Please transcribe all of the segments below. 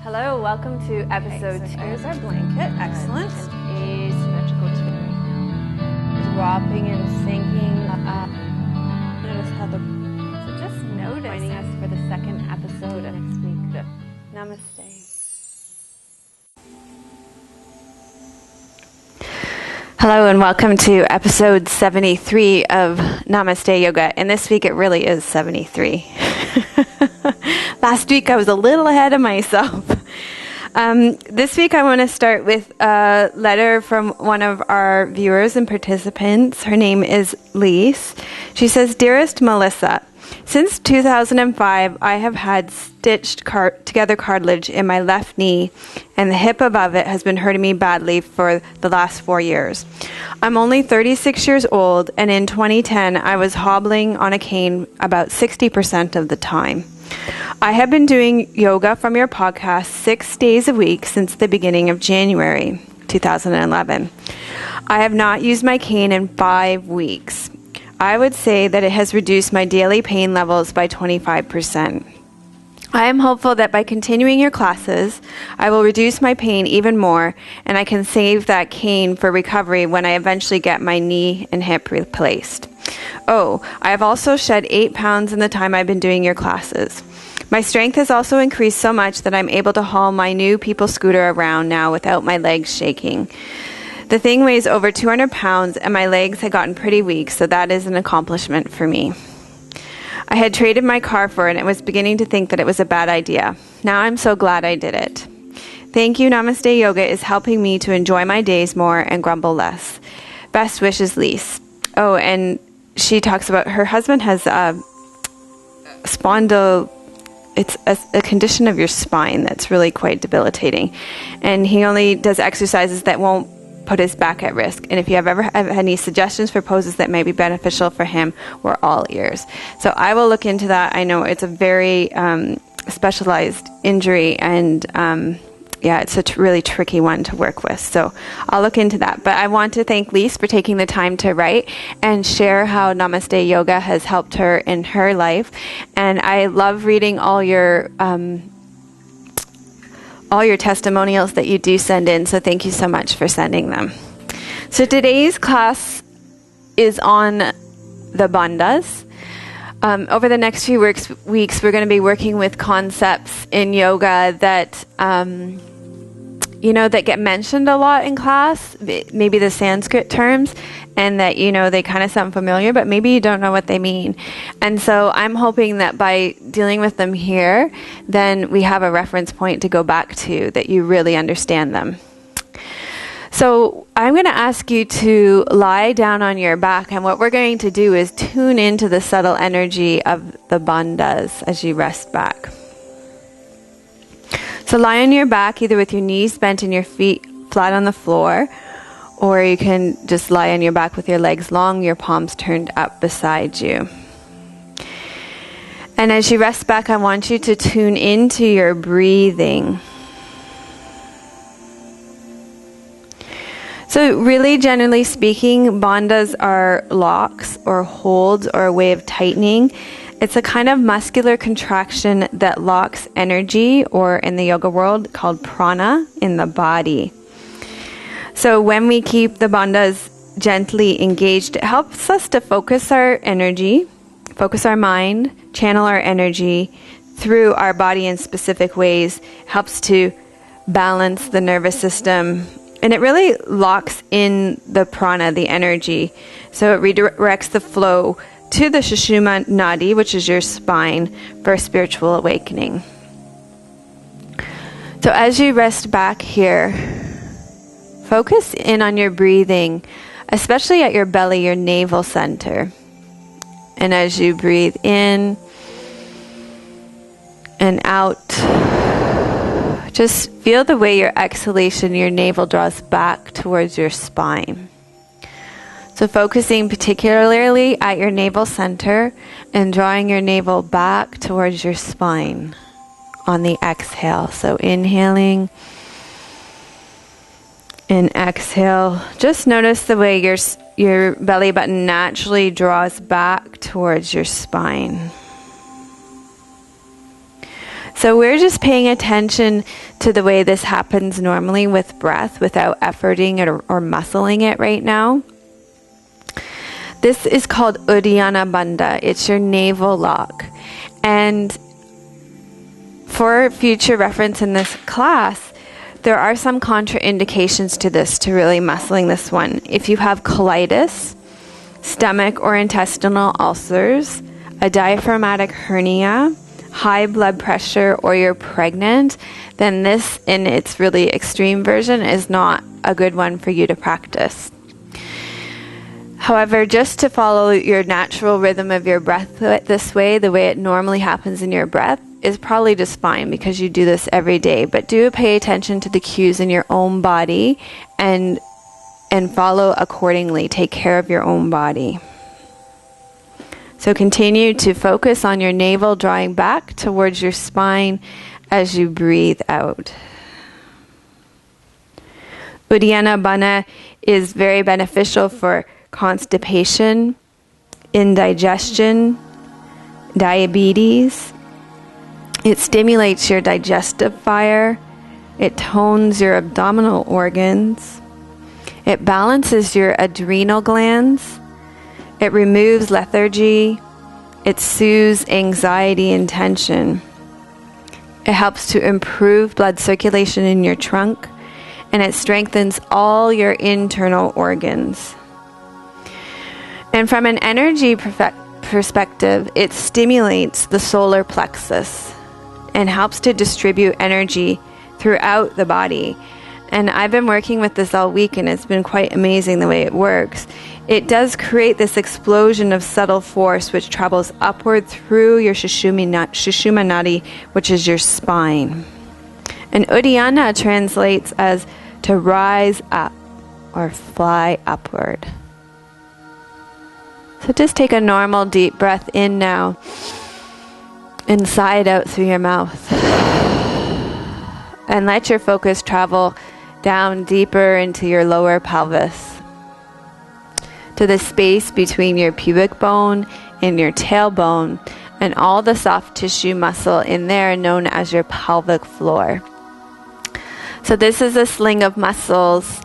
Hello, welcome to episode 2. There's our blanket, excellent. Asymmetrical twirling. Dropping and sinking up. Notice how So just notice. Joining us for the second episode of next week. Namaste. Hello and welcome to episode 73 of Namaste Yoga. And this week it really is 73. Last week I was a little ahead of myself. This week I want to start with a letter from one of our viewers and participants. Her name is Lise. She says, "Dearest Melissa, since 2005 I have had stitched together cartilage in my left knee, and the hip above it has been hurting me badly for the last 4 years. I'm only 36 years old, and in 2010 I was hobbling on a cane about 60% of the time. I have been doing yoga from your podcast 6 days a week since the beginning of January 2011. I have not used my cane in 5 weeks. I would say that it has reduced my daily pain levels by 25%. I am hopeful that by continuing your classes, I will reduce my pain even more, and I can save that cane for recovery when I eventually get my knee and hip replaced. Oh, I have also shed 8 pounds in the time I've been doing your classes. My strength has also increased so much that I'm able to haul my new people scooter around now without my legs shaking. The thing weighs over 200 pounds and my legs had gotten pretty weak, so that is an accomplishment for me. I had traded my car for it and was beginning to think that it was a bad idea. Now I'm so glad I did it. Thank you, Namaste Yoga is helping me to enjoy my days more and grumble less. Best wishes, Lise." Oh, and she talks about her husband has it's a condition of your spine that's really quite debilitating. And he only does exercises that won't put his back at risk. And if you have ever had any suggestions for poses that may be beneficial for him, we're all ears. So I will look into that. I know it's a very specialized injury, and it's a really tricky one to work with. So I'll look into that. But I want to thank Lise for taking the time to write and share how Namaste Yoga has helped her in her life. And I love reading all your testimonials that you do send in. So thank you so much for sending them. So today's class is on the bandhas. Over the next few weeks, we're going to be working with concepts in yoga that that get mentioned a lot in class, maybe the Sanskrit terms, and that, they kind of sound familiar, but maybe you don't know what they mean. And so I'm hoping that by dealing with them here, then we have a reference point to go back to, that you really understand them. So I'm going to ask you to lie down on your back, and what we're going to do is tune into the subtle energy of the bandhas as you rest back. So lie on your back, either with your knees bent and your feet flat on the floor, or you can just lie on your back with your legs long, your palms turned up beside you. And as you rest back, I want you to tune into your breathing. So really, generally speaking, bandhas are locks or holds or a way of tightening. It's a kind of muscular contraction that locks energy, or in the yoga world called prana, in the body. So when we keep the bandhas gently engaged, it helps us to focus our energy, focus our mind, channel our energy through our body in specific ways, helps to balance the nervous system, and it really locks in the prana, the energy. So it redirects the flow to the Sushumna Nadi, which is your spine, for a spiritual awakening. So as you rest back here, focus in on your breathing, especially at your belly, your navel center. And as you breathe in and out, just feel the way your exhalation, your navel draws back towards your spine. So focusing particularly at your navel center and drawing your navel back towards your spine on the exhale. So inhaling and exhale. Just notice the way your belly button naturally draws back towards your spine. So we're just paying attention to the way this happens normally with breath without efforting it or muscling it right now. This is called Uddiyana Bandha. It's your navel lock. And for future reference in this class, there are some contraindications to this, to really muscling this one. If you have colitis, stomach or intestinal ulcers, a diaphragmatic hernia, high blood pressure, or you're pregnant, then this, in its really extreme version, is not a good one for you to practice. However, just to follow your natural rhythm of your breath this way, the way it normally happens in your breath, is probably just fine because you do this every day. But do pay attention to the cues in your own body and follow accordingly. Take care of your own body. So continue to focus on your navel drawing back towards your spine as you breathe out. Uddiyana Bandha is very beneficial for constipation, indigestion, diabetes. It stimulates your digestive fire. It tones your abdominal organs. It balances your adrenal glands. It removes lethargy. It soothes anxiety and tension. It helps to improve blood circulation in your trunk, and it strengthens all your internal organs. And from an energy perspective, it stimulates the solar plexus and helps to distribute energy throughout the body. And I've been working with this all week, and it's been quite amazing the way it works. It does create this explosion of subtle force which travels upward through your Sushumna Nadi, which is your spine. And Uddiyana translates as to rise up or fly upward. So just take a normal deep breath in now, and sigh it out through your mouth. And let your focus travel down deeper into your lower pelvis, to the space between your pubic bone and your tailbone, and all the soft tissue muscle in there known as your pelvic floor. So this is a sling of muscles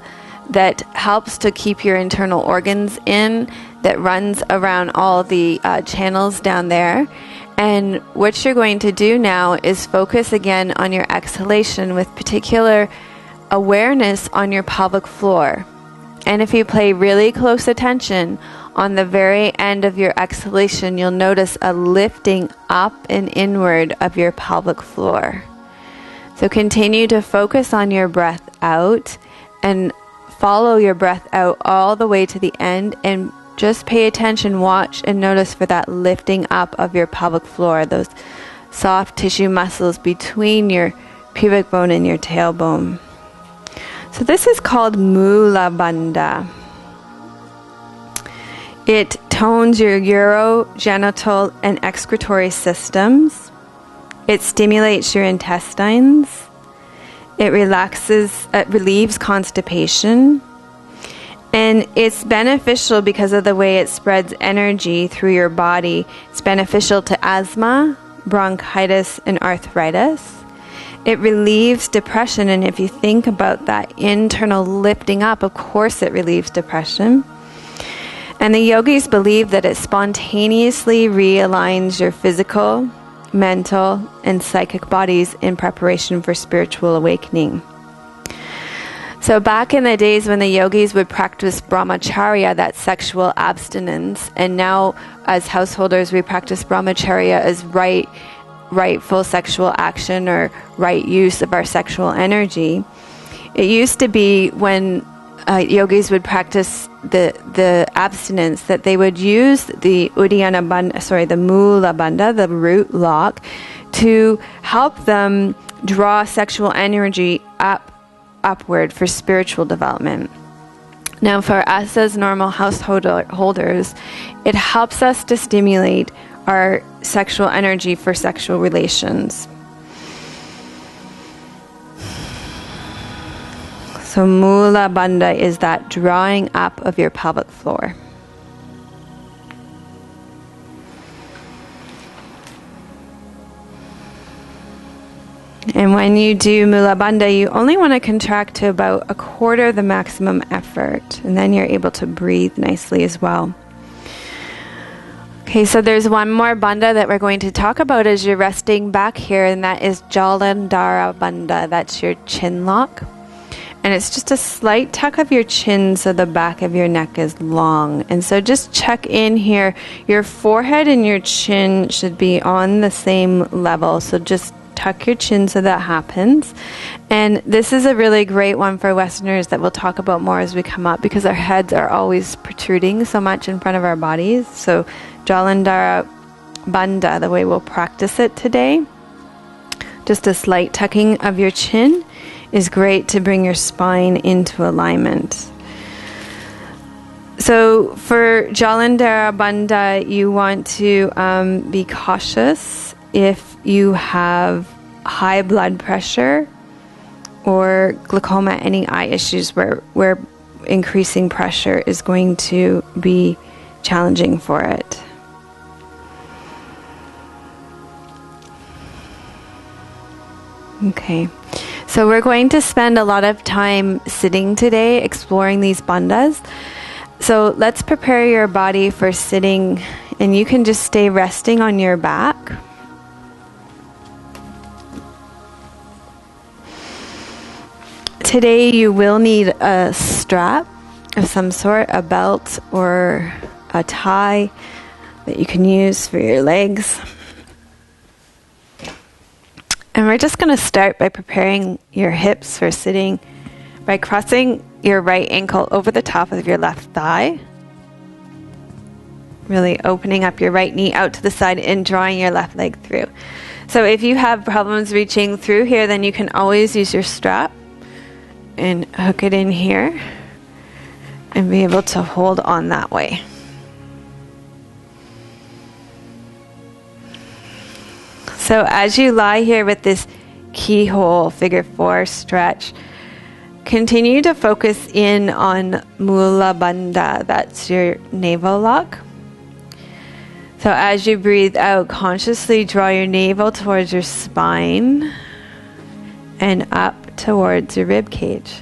that helps to keep your internal organs in, that runs around all the channels down there. And what you're going to do now is focus again on your exhalation with particular awareness on your pelvic floor. And if you pay really close attention, on the very end of your exhalation, you'll notice a lifting up and inward of your pelvic floor. So continue to focus on your breath out and follow your breath out all the way to the end, and just pay attention, watch, and notice for that lifting up of your pelvic floor, those soft tissue muscles between your pubic bone and your tailbone. So this is called Mula Bandha. It tones your urogenital and excretory systems. It stimulates your intestines. It relieves constipation. And it's beneficial because of the way it spreads energy through your body. It's beneficial to asthma, bronchitis, and arthritis. It relieves depression, and if you think about that internal lifting up, of course it relieves depression. And the yogis believe that it spontaneously realigns your physical, mental, and psychic bodies in preparation for spiritual awakening. So back in the days when the yogis would practice brahmacharya, that's sexual abstinence, and now as householders we practice brahmacharya as rightful sexual action or right use of our sexual energy. It used to be when yogis would practice the abstinence that they would use the Uddiyana Bandha, the Mula Bandha, the root lock, to help them draw sexual energy upward for spiritual development. Now for us as normal householders, it helps us to stimulate our sexual energy for sexual relations. So Mula Bandha is that drawing up of your pelvic floor. And when you do Mula Bandha, you only want to contract to about a quarter of the maximum effort, and then you're able to breathe nicely as well. Okay, so there's one more bandha that we're going to talk about as you're resting back here, and that is Jalandhara Bandha. That's your chin lock. And it's just a slight tuck of your chin so the back of your neck is long. And so just check in here. Your forehead and your chin should be on the same level. So just tuck your chin so that happens. And this is a really great one for Westerners that we'll talk about more as we come up, because our heads are always protruding so much in front of our bodies. So Jalandhara Bandha, the way we'll practice it today, just a slight tucking of your chin is great to bring your spine into alignment. So for Jalandhara Bandha, you want to be cautious if you have high blood pressure or glaucoma, any eye issues where increasing pressure is going to be challenging for it. Okay, so we're going to spend a lot of time sitting today exploring these bandhas. So let's prepare your body for sitting, and you can just stay resting on your back. Today you will need a strap of some sort, a belt or a tie that you can use for your legs. And we're just going to start by preparing your hips for sitting by crossing your right ankle over the top of your left thigh. Really opening up your right knee out to the side and drawing your left leg through. So if you have problems reaching through here, then you can always use your strap and hook it in here and be able to hold on that way. So as you lie here with this keyhole figure 4 stretch, continue to focus in on Mula Bandha. That's your navel lock. So as you breathe out, consciously draw your navel towards your spine and up towards your rib cage.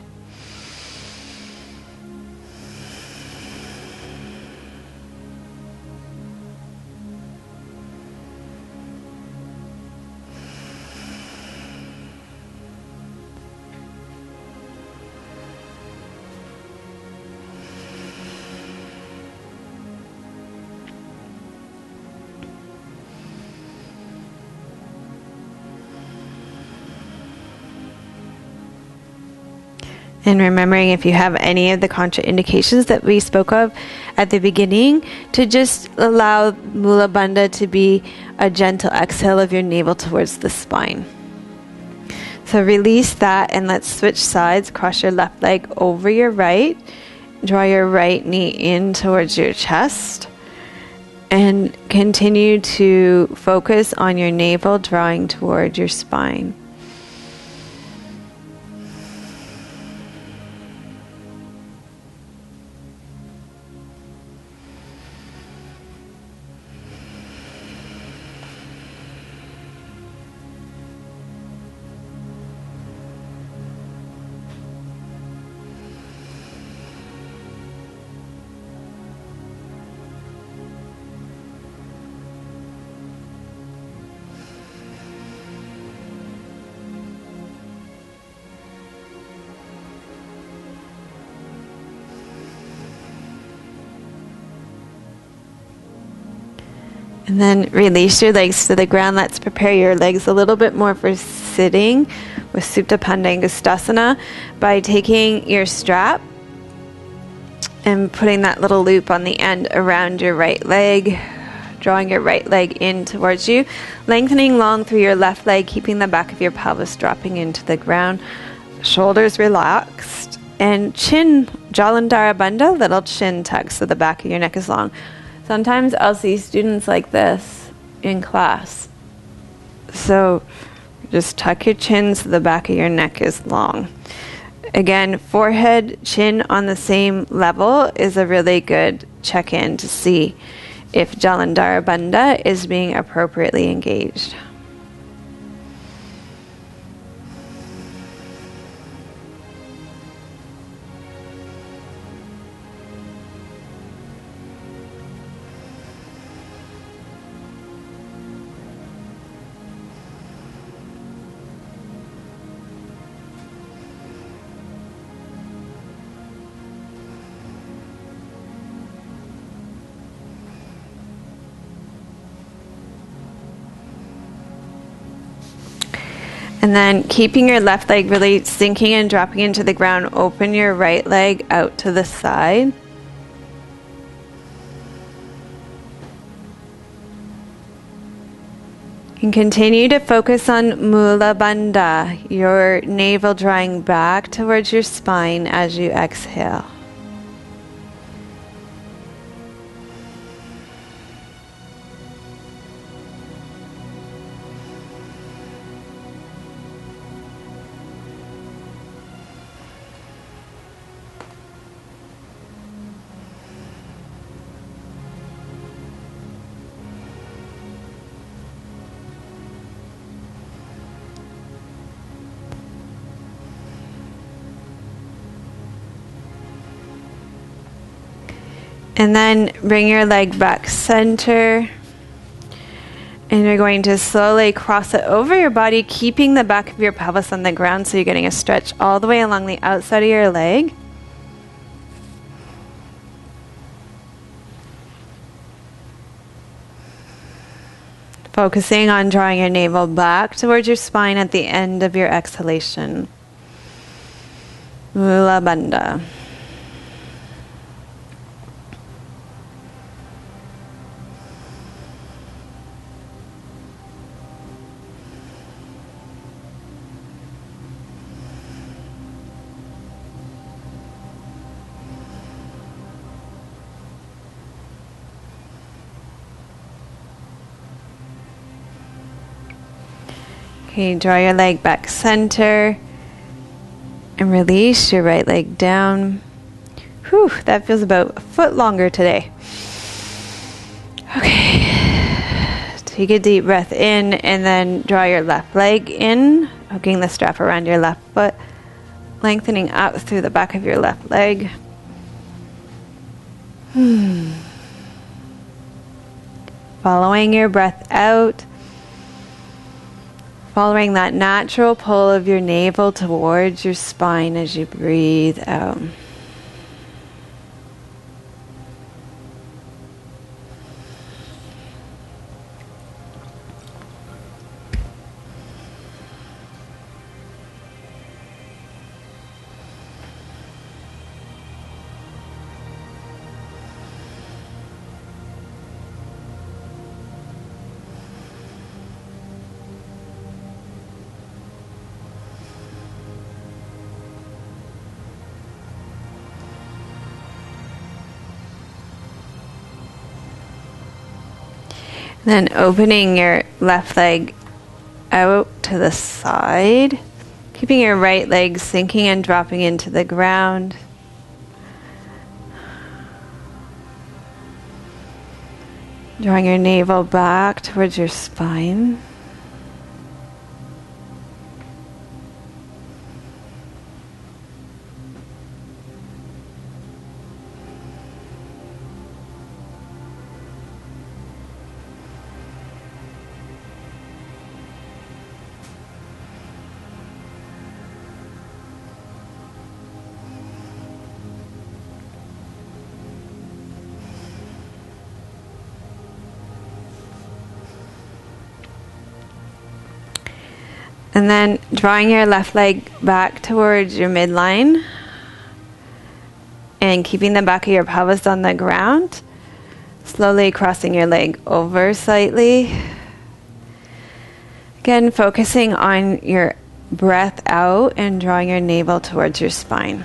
And remembering, if you have any of the contraindications that we spoke of at the beginning, to just allow Mula Bandha to be a gentle exhale of your navel towards the spine. So release that, and let's switch sides. Cross your left leg over your right. Draw your right knee in towards your chest. And continue to focus on your navel drawing toward your spine. And then release your legs to the ground. Let's prepare your legs a little bit more for sitting with Supta Pandangustasana by taking your strap and putting that little loop on the end around your right leg, drawing your right leg in towards you, lengthening long through your left leg, keeping the back of your pelvis dropping into the ground, shoulders relaxed, and chin, Jalandhara Bandha, little chin tuck so the back of your neck is long. Sometimes I'll see students like this in class. So just tuck your chin so the back of your neck is long. Again, forehead, chin on the same level is a really good check-in to see if Jalandhara Bandha is being appropriately engaged. And then keeping your left leg really sinking and dropping into the ground, open your right leg out to the side. And continue to focus on Mula Bandha, your navel drawing back towards your spine as you exhale. And then bring your leg back center. And you're going to slowly cross it over your body, keeping the back of your pelvis on the ground so you're getting a stretch all the way along the outside of your leg. Focusing on drawing your navel back towards your spine at the end of your exhalation. Mula Bandha. Okay, draw your leg back center and release your right leg down. Whew, that feels about a foot longer today. Okay, take a deep breath in and then draw your left leg in, hooking the strap around your left foot, lengthening out through the back of your left leg. Following your breath out. Following that natural pull of your navel towards your spine as you breathe out. Then opening your left leg out to the side, keeping your right leg sinking and dropping into the ground. Drawing your navel back towards your spine. And then drawing your left leg back towards your midline and keeping the back of your pelvis on the ground. Slowly crossing your leg over slightly. Again, focusing on your breath out and drawing your navel towards your spine.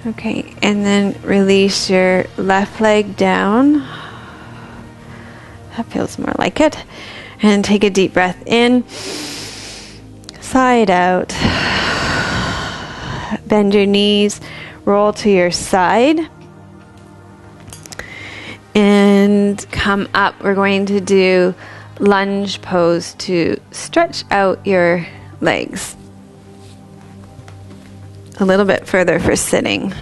Okay, and then release your left leg down. That feels more like it. And take a deep breath in, side out. Bend your knees, roll to your side. And come up. We're going to do lunge pose to stretch out your legs a little bit further for sitting.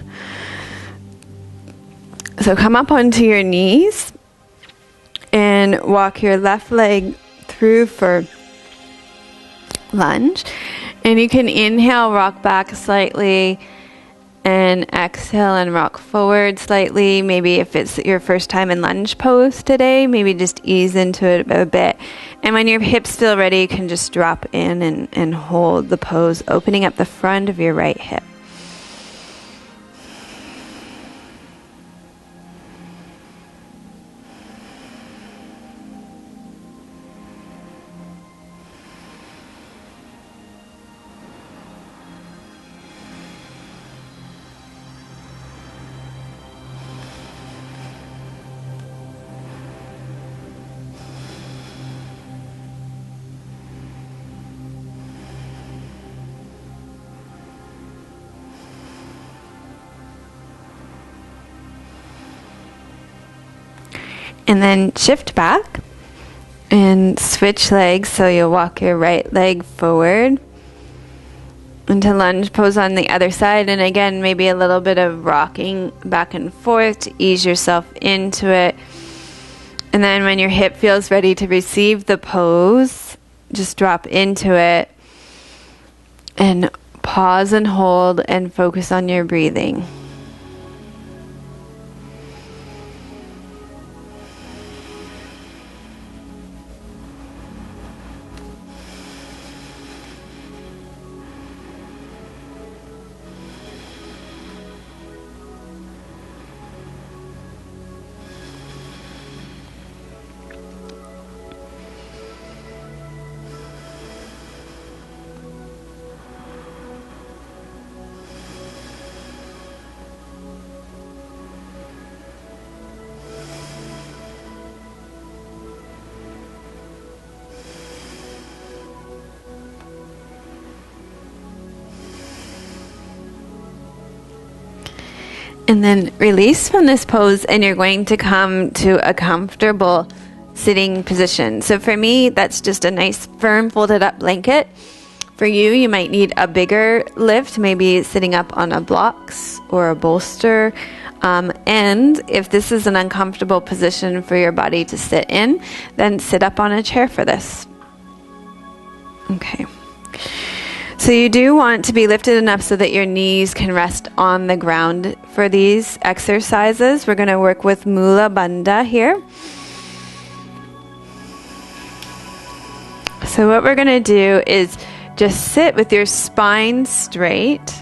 So come up onto your knees and walk your left leg through for lunge. And you can inhale, rock back slightly, and exhale and rock forward slightly. Maybe if it's your first time in lunge pose today, maybe just ease into it a bit. And when your hips feel ready, you can just drop in and hold the pose, opening up the front of your right hip. And then shift back and switch legs. So you'll walk your right leg forward into lunge pose on the other side. And again, maybe a little bit of rocking back and forth to ease yourself into it. And then when your hip feels ready to receive the pose, just drop into it and pause and hold and focus on your breathing. And then release from this pose, and you're going to come to a comfortable sitting position. So for me, that's just a nice firm folded up blanket. For you, you might need a bigger lift, maybe sitting up on a blocks or a bolster. And if this is an uncomfortable position for your body to sit in, then sit up on a chair for this. Okay. So you do want to be lifted enough so that your knees can rest on the ground for these exercises. We're going to work with Mula Bandha here. So what we're going to do is just sit with your spine straight.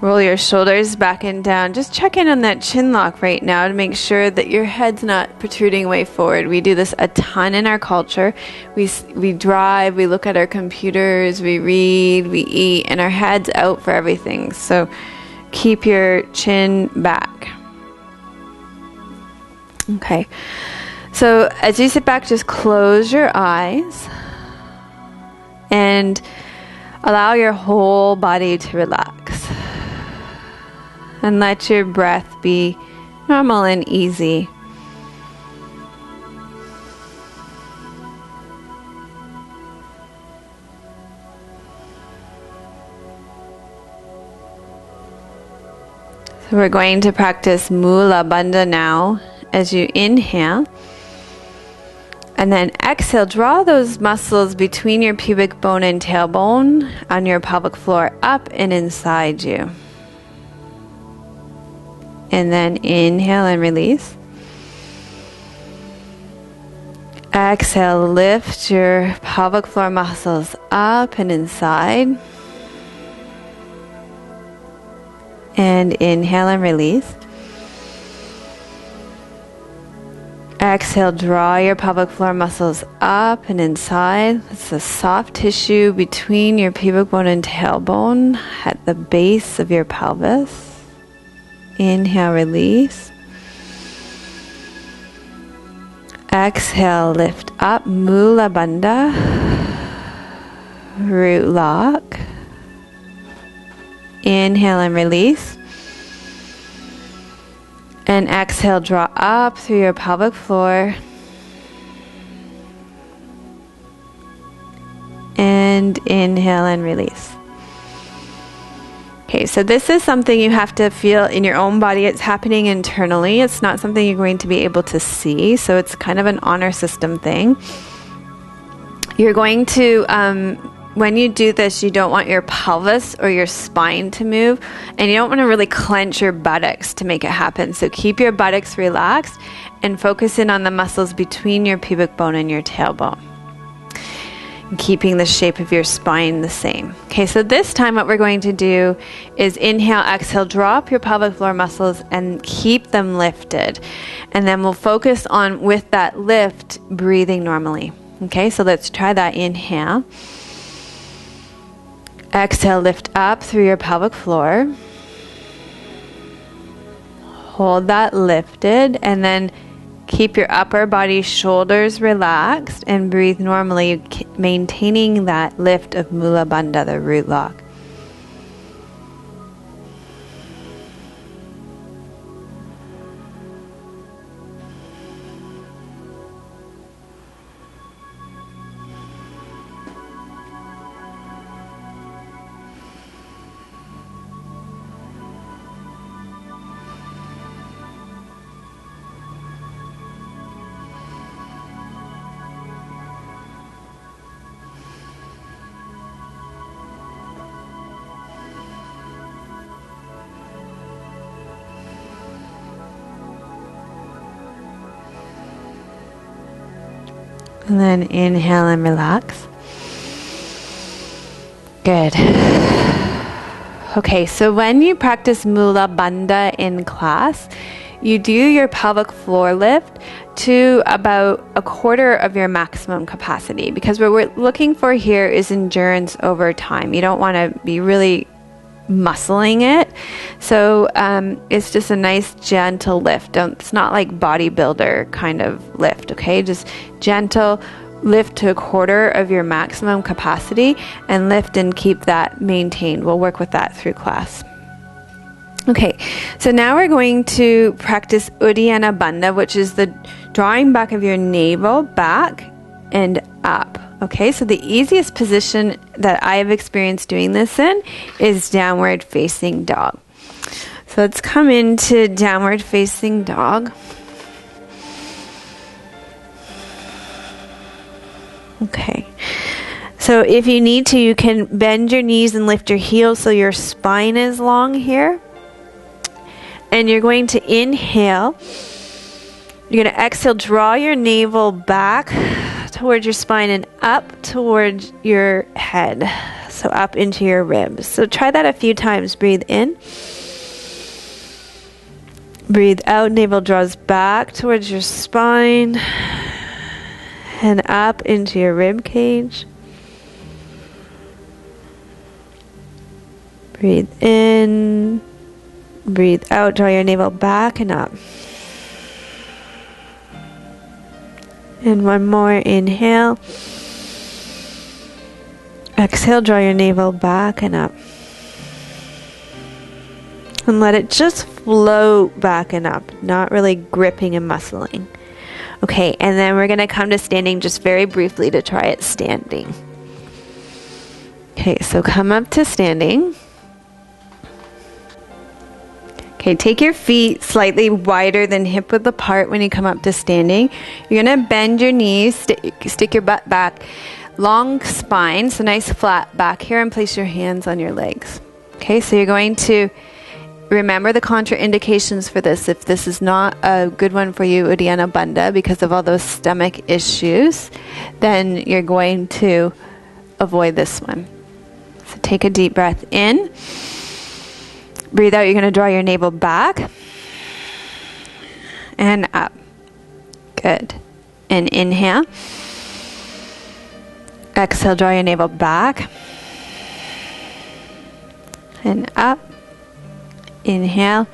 Roll your shoulders back and down. Just check in on that chin lock right now to make sure that your head's not protruding way forward. We do this a ton in our culture. We drive, we look at our computers, we read, we eat, and our head's out for everything. So keep your chin back. Okay. So as you sit back, just close your eyes and allow your whole body to relax. And let your breath be normal and easy. So we're going to practice Mula Bandha now. As you inhale, and then exhale, draw those muscles between your pubic bone and tailbone on your pelvic floor up and inside you. And then inhale and release. Exhale, lift your pelvic floor muscles up and inside. And inhale and release. Exhale, draw your pelvic floor muscles up and inside. It's the soft tissue between your pubic bone and tailbone at the base of your pelvis. Inhale, release. Exhale, lift up, Mula Bandha, root lock. Inhale and release. And exhale, draw up through your pelvic floor. And inhale and release. Okay, so this is something you have to feel in your own body. It's happening internally. It's not something you're going to be able to see. So it's kind of an honor system thing. You're going to, when you do this, you don't want your pelvis or your spine to move. And you don't want to really clench your buttocks to make it happen. So keep your buttocks relaxed and focus in on the muscles between your pubic bone and your tailbone, keeping the shape of your spine the same. Okay, so this time what we're going to do is inhale, exhale, drop your pelvic floor muscles and keep them lifted. And then we'll focus on, with that lift, breathing normally. Okay, so let's try that. Inhale. Exhale, lift up through your pelvic floor. Hold that lifted, and then keep your upper body shoulders relaxed and breathe normally, maintaining that lift of Mula Bandha, the root lock. And then inhale and relax. Good. Okay, so when you practice Mula Bandha in class, you do your pelvic floor lift to about a quarter of your maximum capacity, because what we're looking for here is endurance over time. You don't want to be really muscling it. So it's just a nice gentle lift. It's not like bodybuilder kind of lift, okay? Just gentle lift to a quarter of your maximum capacity, and lift and keep that maintained. We'll work with that through class. Okay, so now we're going to practice Uddiyana Bandha, which is the drawing back of your navel back and up. Okay, so the easiest position that I have experienced doing this in is downward facing dog. So let's come into downward facing dog. Okay, so if you need to, you can bend your knees and lift your heels so your spine is long here. And you're going to inhale. You're going to exhale, draw your navel back towards your spine and up towards your head. So up into your ribs. So try that a few times. Breathe in. Breathe out. Navel draws back towards your spine and up into your rib cage. Breathe in. Breathe out. Draw your navel back and up. And one more. Inhale. Exhale, draw your navel back and up. And let it just float back and up, not really gripping and muscling. Okay, and then we're going to come to standing just very briefly to try it standing. Okay, so come up to standing. Okay, take your feet slightly wider than hip width apart when you come up to standing. You're going to bend your knees, stick your butt back, long spine, so nice flat back here, and place your hands on your legs. Okay, so you're going to remember the contraindications for this. If this is not a good one for you, Uddiyana Bandha, because of all those stomach issues, then you're going to avoid this one. So take a deep breath in. Breathe out. You're going to draw your navel back and up. Good. And inhale. Exhale, draw your navel back and up. Inhale.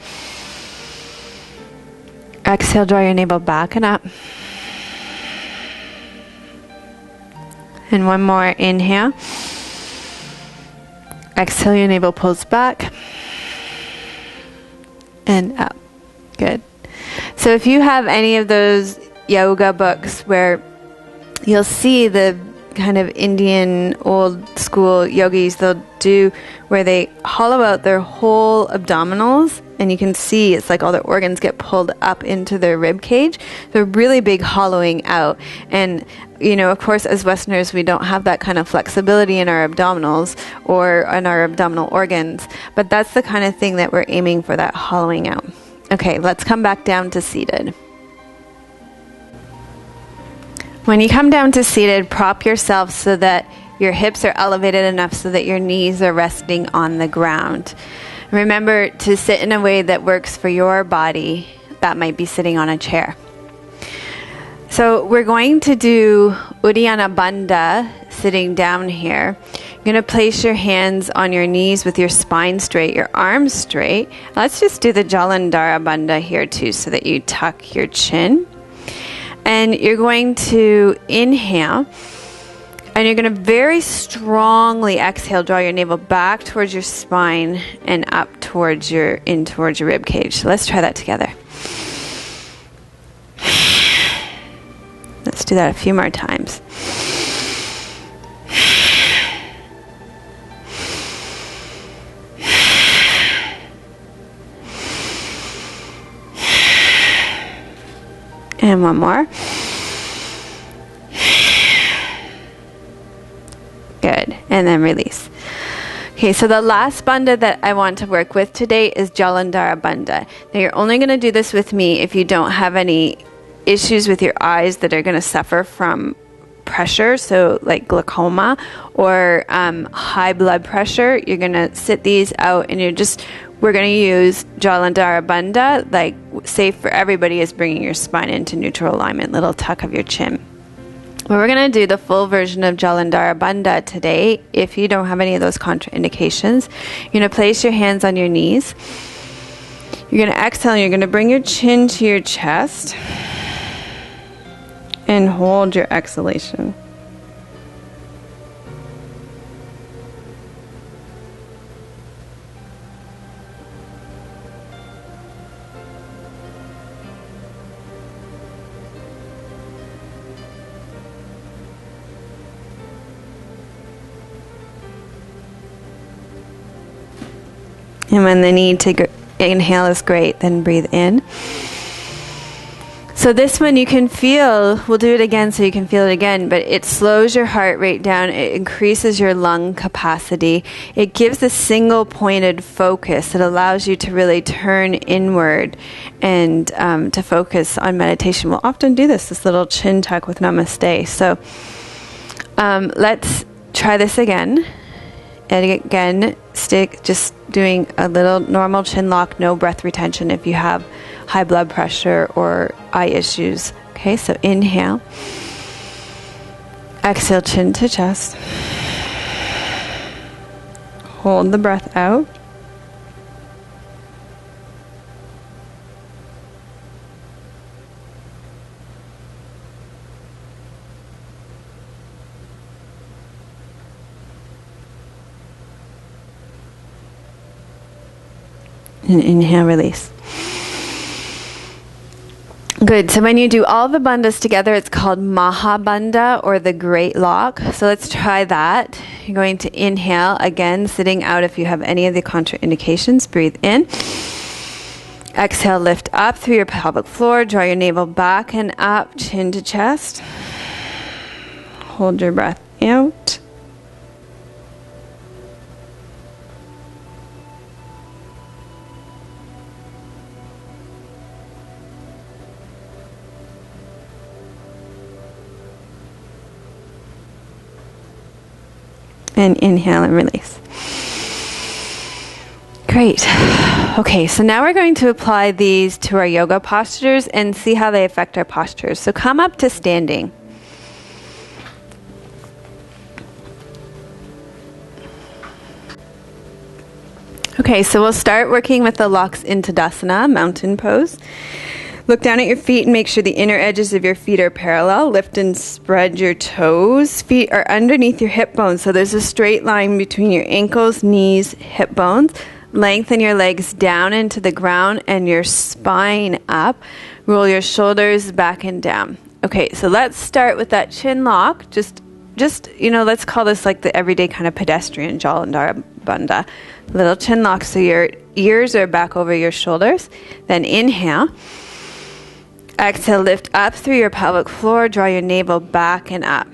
Exhale, draw your navel back and up. And one more. Inhale. Exhale, your navel pulls back and up. Good. So if you have any of those yoga books where you'll see the kind of Indian old school yogis, they'll do where they hollow out their whole abdominals, and you can see it's like all their organs get pulled up into their rib cage. They're really big hollowing out. And of course, as Westerners, we don't have that kind of flexibility in our abdominals or in our abdominal organs, but that's the kind of thing that we're aiming for, that hollowing out. Okay, let's come back down to seated. When you come down to seated, prop yourself so that your hips are elevated enough so that your knees are resting on the ground. Remember to sit in a way that works for your body. That might be sitting on a chair. So we're going to do Uddiyana Bandha, sitting down here. You're going to place your hands on your knees with your spine straight, your arms straight. Let's just do the Jalandhara Bandha here too, so that you tuck your chin. And you're going to inhale, and you're going to very strongly exhale, draw your navel back towards your spine and up towards your rib cage. So let's try that together. Let's do that a few more times. And one more. Good. And then release. Okay, so the last bandha that I want to work with today is Jalandhara Bandha. Now you're only going to do this with me if you don't have any issues with your eyes that are going to suffer from pressure, so like glaucoma or high blood pressure. You're going to sit these out, and we're going to use Jalandhara Bandha, like safe for everybody, is bringing your spine into neutral alignment, little tuck of your chin. Well, we're going to do the full version of Jalandhara Bandha today. If you don't have any of those contraindications, you're going to place your hands on your knees. You're going to exhale, and you're going to bring your chin to your chest and hold your exhalation. And when the need to inhale is great, then breathe in. So this one you can feel, we'll do it again so you can feel it again, but it slows your heart rate down, it increases your lung capacity, it gives a single pointed focus, it allows you to really turn inward and to focus on meditation. We'll often do this little chin tuck with Namaste. So let's try this again. And again, just doing a little normal chin lock, no breath retention if you have high blood pressure or eye issues. Okay, so inhale. Exhale, chin to chest. Hold the breath out. And inhale, release. Good. So when you do all the bandhas together, it's called Mahabandha, or the Great Lock. So let's try that. You're going to inhale, again, sitting out if you have any of the contraindications. Breathe in. Exhale, lift up through your pelvic floor. Draw your navel back and up, chin to chest. Hold your breath out. And inhale and release. Great. Okay, so now we're going to apply these to our yoga postures and see how they affect our postures. So come up to standing. Okay, so we'll start working with the Laksh into Tadasana, mountain pose. Look down at your feet and make sure the inner edges of your feet are parallel. Lift and spread your toes. Feet are underneath your hip bones, so there's a straight line between your ankles, knees, hip bones. Lengthen your legs down into the ground and your spine up. Roll your shoulders back and down. Okay, so let's start with that chin lock. Just just, let's call this like the everyday kind of pedestrian Jalandhara Bandha. Little chin lock so your ears are back over your shoulders. Then inhale. Exhale, lift up through your pelvic floor, draw your navel back and up.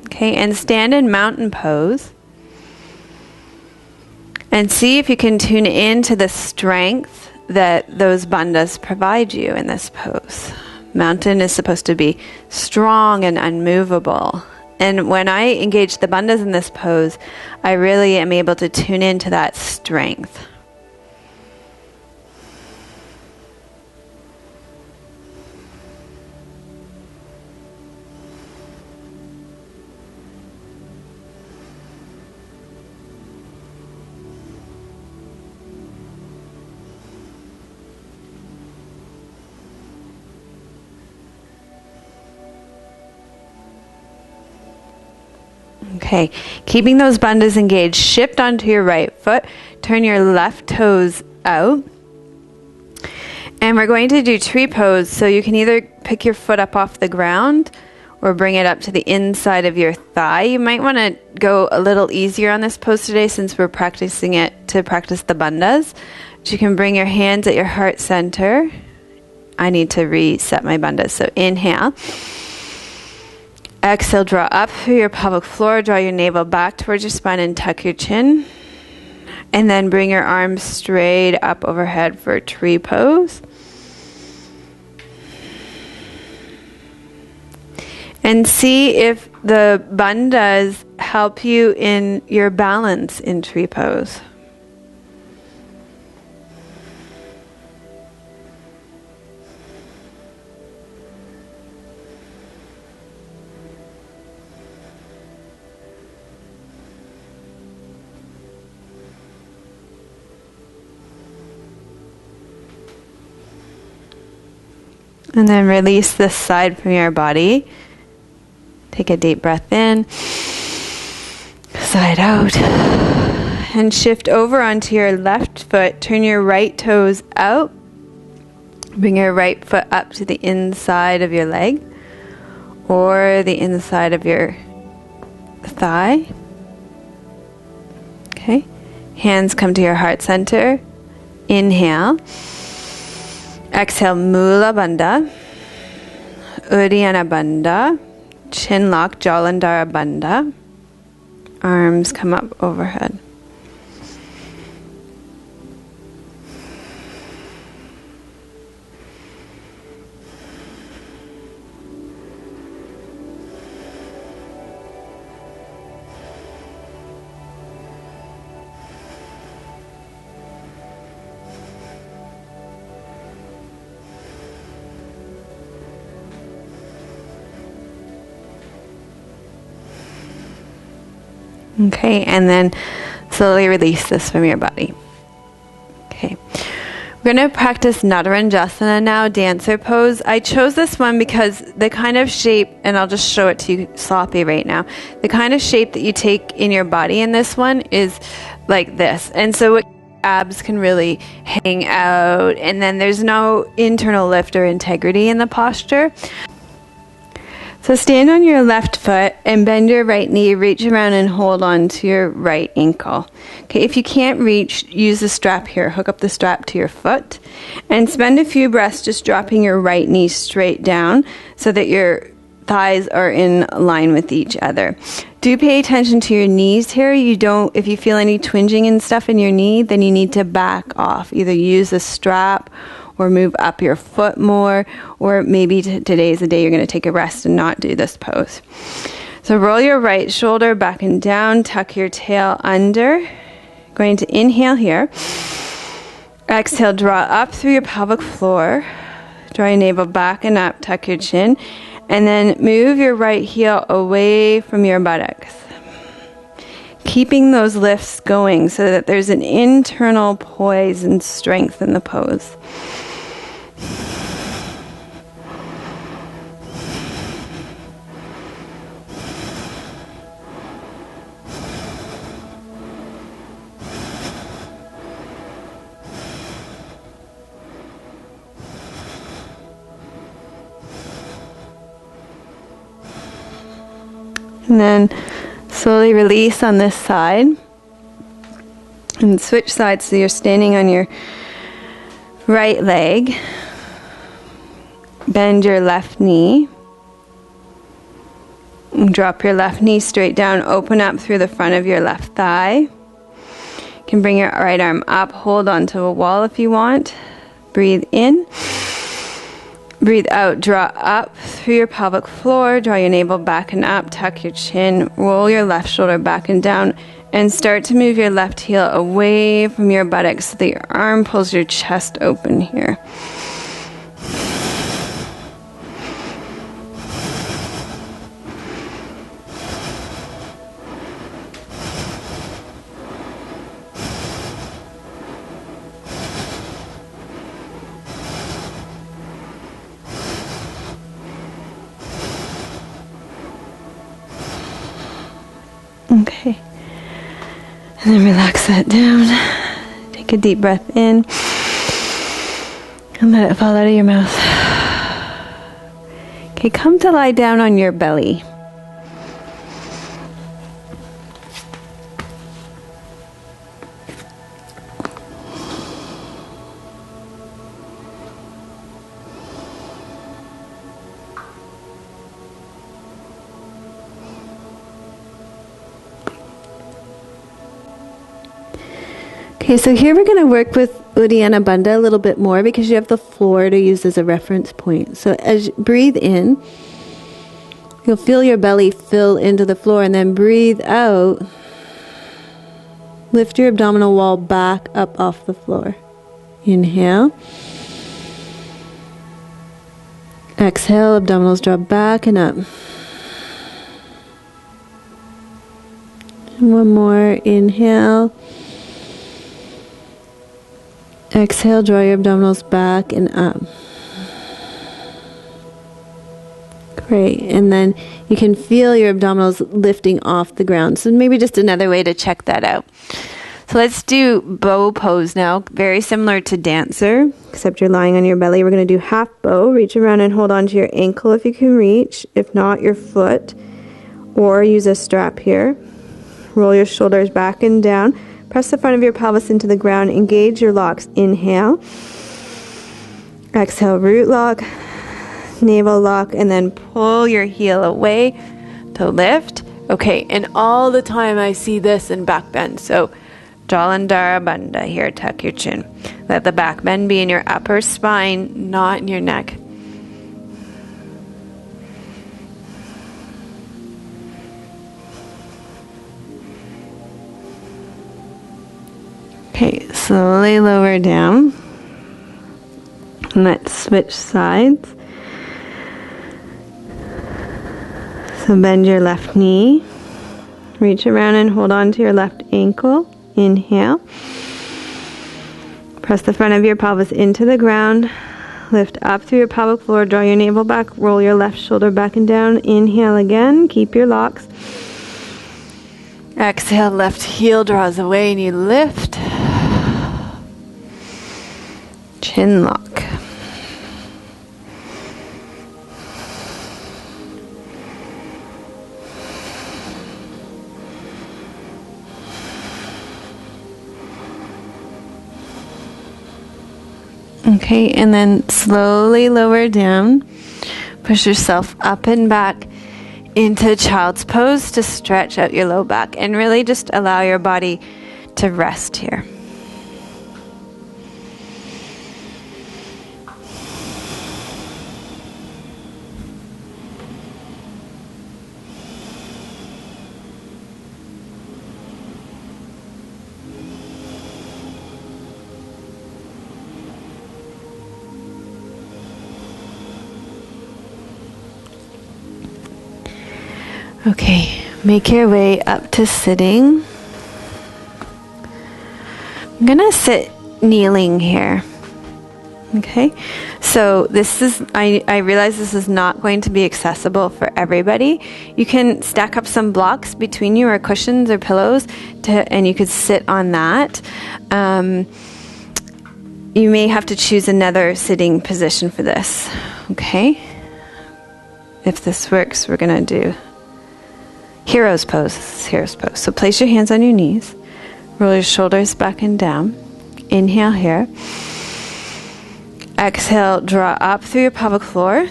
Okay, and stand in mountain pose. And see if you can tune into the strength that those bandhas provide you in this pose. Mountain is supposed to be strong and unmovable. And when I engage the bandhas in this pose, I really am able to tune into that strength. Okay, keeping those bandhas engaged, shift onto your right foot, turn your left toes out, and we're going to do tree pose, so you can either pick your foot up off the ground or bring it up to the inside of your thigh. You might want to go a little easier on this pose today since we're practicing it to practice the bandhas. But you can bring your hands at your heart center. I need to reset my bandhas, so inhale. Exhale, draw up through your pelvic floor, draw your navel back towards your spine and tuck your chin. And then bring your arms straight up overhead for tree pose. And see if the bandhas help you in your balance in tree pose. And then release this side from your body. Take a deep breath in, side out, and shift over onto your left foot. Turn your right toes out. Bring your right foot up to the inside of your leg or the inside of your thigh. Okay. Hands come to your heart center. Inhale. Exhale, Mula Bandha, Uddiyana Bandha, chin lock, Jalandhara Bandha. Arms come up overhead. Okay, and then slowly release this from your body. Okay, we're going to practice Natarajasana now, dancer pose. I chose this one because the kind of shape, and I'll just show it to you sloppy right now, the kind of shape that you take in your body in this one is like this. And so abs can really hang out, and then there's no internal lift or integrity in the posture. So stand on your left foot and bend your right knee, reach around and hold on to your right ankle. Okay, if you can't reach, use the strap here. Hook up the strap to your foot and spend a few breaths just dropping your right knee straight down so that your thighs are in line with each other. Do pay attention to your knees here. If you feel any twinging and stuff in your knee, then you need to back off. Either use the strap or move up your foot more, or maybe today's the day you're going to take a rest and not do this pose. So roll your right shoulder back and down, tuck your tail under. Going to inhale here. Exhale, draw up through your pelvic floor. Draw your navel back and up, tuck your chin. And then move your right heel away from your buttocks. Keeping those lifts going so that there's an internal poise and strength in the pose. And then slowly release on this side. And switch sides so you're standing on your right leg. Bend your left knee. And drop your left knee straight down. Open up through the front of your left thigh. You can bring your right arm up. Hold onto a wall if you want. Breathe in. Breathe out. Draw up through your pelvic floor. Draw your navel back and up. Tuck your chin. Roll your left shoulder back and down. And start to move your left heel away from your buttocks so that your arm pulls your chest open here. Okay. And then relax that down. Take a deep breath in. And let it fall out of your mouth. Okay, come to lie down on your belly. Okay, so here we're going to work with Uddiyana Bandha a little bit more because you have the floor to use as a reference point. So as you breathe in, you'll feel your belly fill into the floor, and then breathe out. Lift your abdominal wall back up off the floor. Inhale. Exhale, abdominals drop back and up. And one more, inhale. Exhale, draw your abdominals back and up. Great. And then you can feel your abdominals lifting off the ground. So maybe just another way to check that out. So let's do bow pose now. Very similar to dancer, except you're lying on your belly. We're going to do half bow. Reach around and hold on to your ankle if you can reach. If not, your foot. Or use a strap here. Roll your shoulders back and down. Press the front of your pelvis into the ground. Engage your locks. Inhale. Exhale, root lock, navel lock, and then pull your heel away to lift. Okay, and all the time I see this in back bend. So Jalandhara Bandha here, tuck your chin. Let the back bend be in your upper spine, not in your neck. Okay, slowly lower down. And let's switch sides. So bend your left knee. Reach around and hold on to your left ankle. Inhale. Press the front of your pelvis into the ground. Lift up through your pelvic floor. Draw your navel back. Roll your left shoulder back and down. Inhale again. Keep your locks. Exhale, left heel draws away and you lift. Chin lock. Okay, and then slowly lower down. Push yourself up and back into child's pose to stretch out your low back and really just allow your body to rest here. Okay, make your way up to sitting. I'm gonna sit kneeling here. Okay, so this is, I realize this is not going to be accessible for everybody. You can stack up some blocks between you or cushions or pillows and you could sit on that. You may have to choose another sitting position for this. Okay, if this works, we're gonna do Hero's pose. This is hero's pose. So place your hands on your knees. Roll your shoulders back and down. Inhale here. Exhale, draw up through your pelvic floor.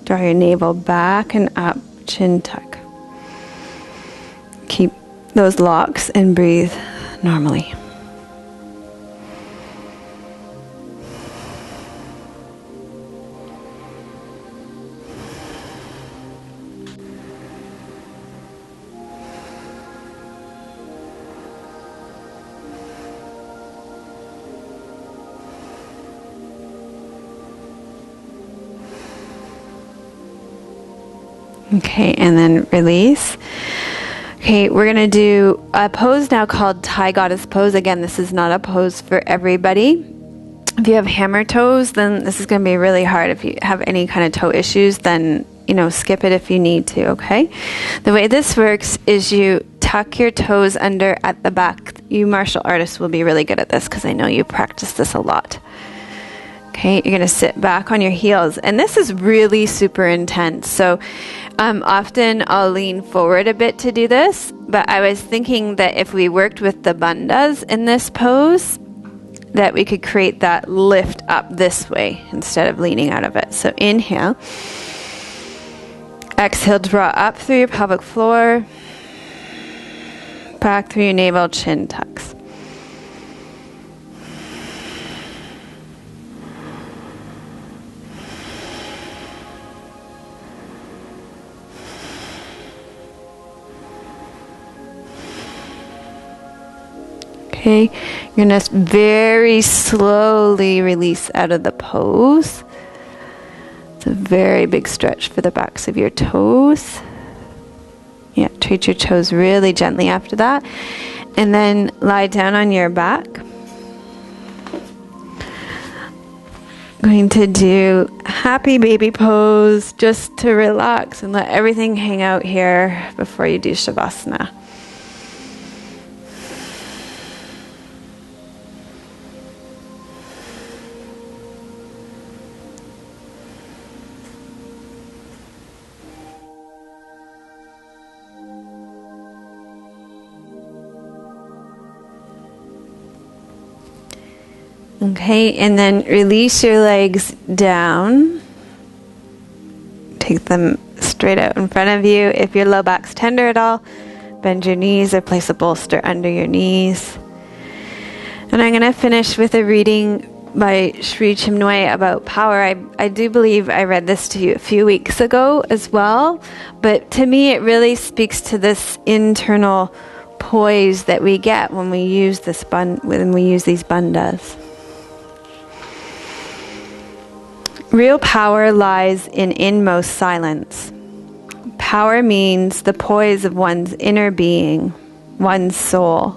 Draw your navel back and up, chin tuck. Keep those locks and breathe normally. Okay, and then release. Okay, we're going to do a pose now called Thai Goddess Pose. Again, this is not a pose for everybody. If you have hammer toes, then this is going to be really hard. If you have any kind of toe issues, then, skip it if you need to, okay? The way this works is you tuck your toes under at the back. You martial artists will be really good at this because I know you practice this a lot. Okay, you're going to sit back on your heels. And this is really super intense. So often I'll lean forward a bit to do this. But I was thinking that if we worked with the bandhas in this pose, that we could create that lift up this way instead of leaning out of it. So inhale. Exhale, draw up through your pelvic floor. Back through your navel, chin tucks. Okay, you're going to very slowly release out of the pose. It's a very big stretch for the backs of your toes. Yeah, treat your toes really gently after that. And then lie down on your back. Going to do happy baby pose just to relax and let everything hang out here before you do Savasana. Okay, and then release your legs down. Take them straight out in front of you. If your low back's tender at all, bend your knees or place a bolster under your knees. And I'm going to finish with a reading by Sri Chinmoy about power. I do believe I read this to you a few weeks ago as well, but to me it really speaks to this internal poise that we get when we use these bandhas. Real power lies in inmost silence. Power means the poise of one's inner being, one's soul.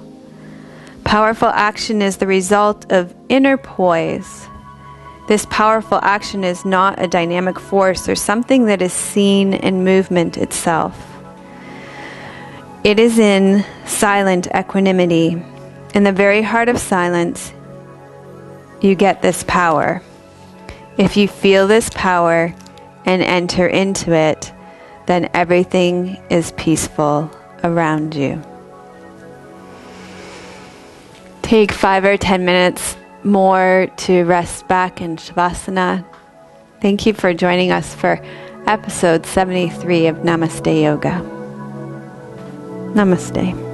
Powerful action is the result of inner poise. This powerful action is not a dynamic force or something that is seen in movement itself. It is in silent equanimity. In the very heart of silence, you get this power. If you feel this power and enter into it, then everything is peaceful around you. Take 5 or 10 minutes more to rest back in Savasana. Thank you for joining us for episode 73 of Namaste Yoga. Namaste.